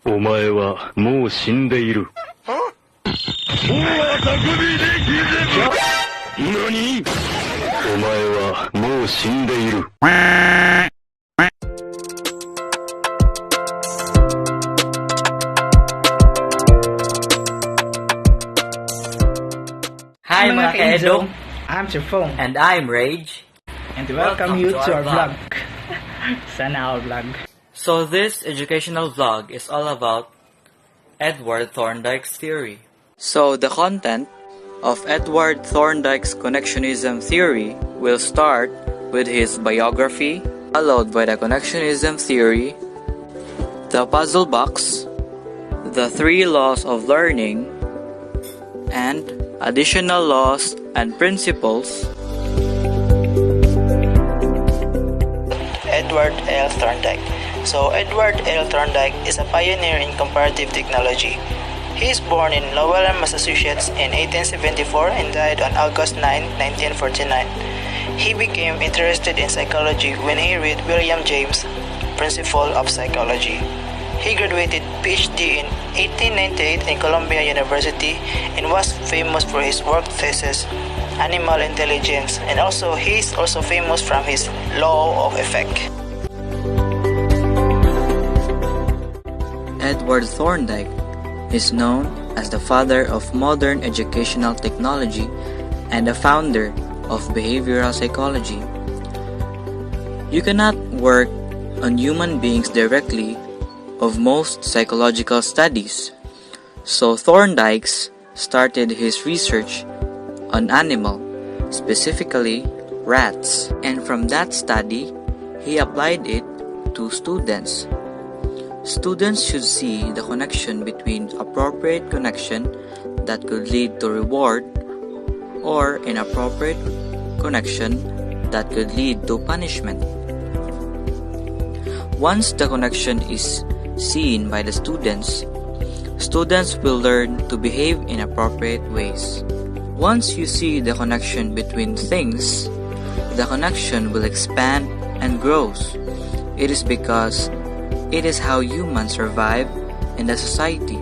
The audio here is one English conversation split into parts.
お前はもう死んでいる。もうあたくびできぜか。何？お前はもう死んでいる。Hi mga ka-edong! I'm Triffon. And I'm Rage. And welcome you to our vlog. Sana all vlog. So this educational vlog is all about Edward Thorndike's theory. So the content of Edward Thorndike's Connectionism theory will start with his biography, followed by the Connectionism theory, the puzzle box, the 3 laws of learning, and additional laws and principles. Edward L. Thorndike. So Edward L. Thorndike is a pioneer in comparative technology. He is born in Lowell, Massachusetts in 1874 and died on August 9, 1949. He became interested in psychology when he read William James' Principle of Psychology. He graduated PhD in 1898 in Columbia University and was famous for his work thesis, Animal Intelligence, and he is also famous from his Law of Effect. Edward Thorndike is known as the father of modern educational technology and the founder of behavioral psychology. You cannot work on human beings directly of most psychological studies. So Thorndike started his research on animal, specifically rats, and from that study, he applied it to students. Students should see the connection between appropriate connection that could lead to reward or inappropriate connection that could lead to punishment. Once the connection is seen by the students, students will learn to behave in appropriate ways. Once you see the connection between things, the connection will expand and grows. It is because it is how humans survive in the society.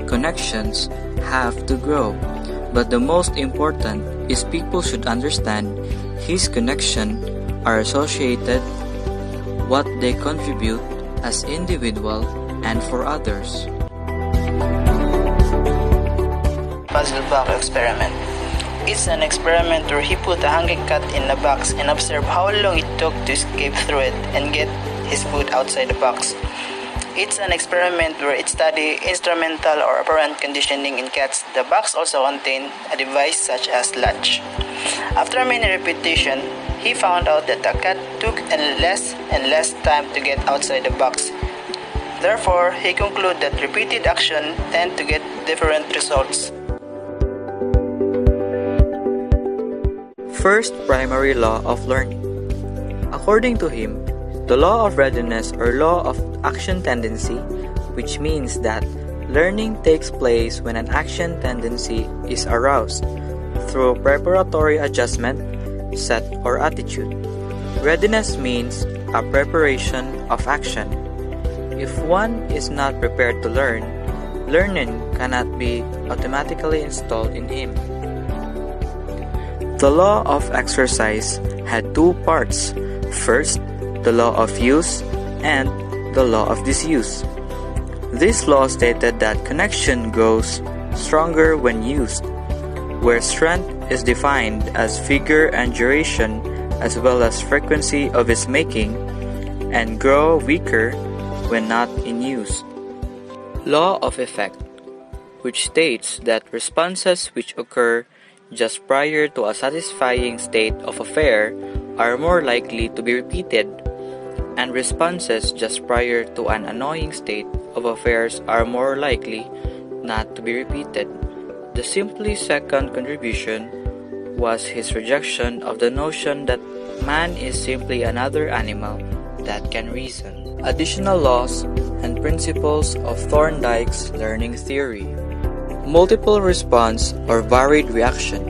Connections have to grow, but the most important is people should understand his connection are associated what they contribute as individual and for others. Puzzle box experiment. It's an experiment where he put a hungry cat in a box and observed how long it took to escape through it and get his food outside the box. It's an experiment where it studied instrumental or operant conditioning in cats. The box also contained a device such as latch. After many repetitions, he found out that the cat took less and less time to get outside the box. Therefore, he concluded that repeated action tend to get different results. First primary law of learning. According to him, the law of readiness or law of action tendency, which means that learning takes place when an action tendency is aroused through preparatory adjustment, set, or attitude. Readiness means a preparation of action. If one is not prepared to learn, learning cannot be automatically installed in him. The law of exercise had 2 parts. First, the law of use and the law of disuse. This law stated that connection grows stronger when used, where strength is defined as figure and duration as well as frequency of its making, and grow weaker when not in use. Law of effect, which states that responses which occur just prior to a satisfying state of affair are more likely to be repeated, and responses just prior to an annoying state of affairs are more likely not to be repeated. The simply second contribution was his rejection of the notion that man is simply another animal that can reason. Additional laws and principles of Thorndike's learning theory. Multiple response or varied reaction.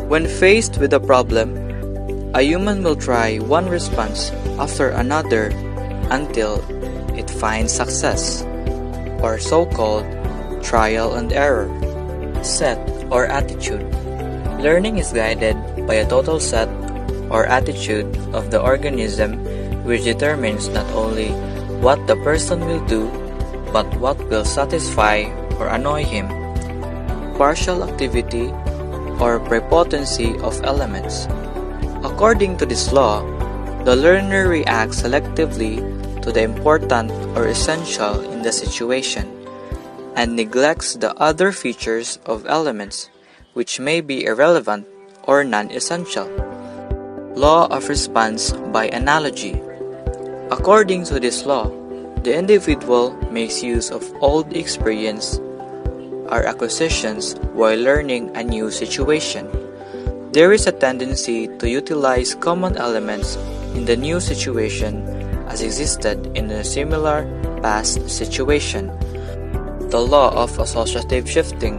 When faced with a problem, a human will try one response after another until it finds success. or so-called trial and error. Set or attitude. Learning is guided by a total set or attitude of the organism, which determines not only what the person will do, but what will satisfy or annoy him. Partial activity or prepotency of elements. According to this law, the learner reacts selectively to the important or essential in the situation, and neglects the other features of elements which may be irrelevant or non-essential. Law of response by analogy. According to this law, the individual makes use of old experience or acquisitions while learning a new situation. There is a tendency to utilize common elements in the new situation as existed in a similar past situation. The law of associative shifting.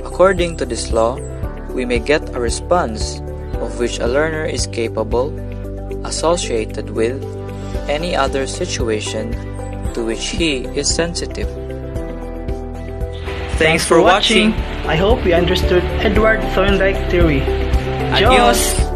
According to this law, we may get a response of which a learner is capable, associated with any other situation to which he is sensitive. Thanks for watching. I hope you understood Edward Thorndike theory. Adios!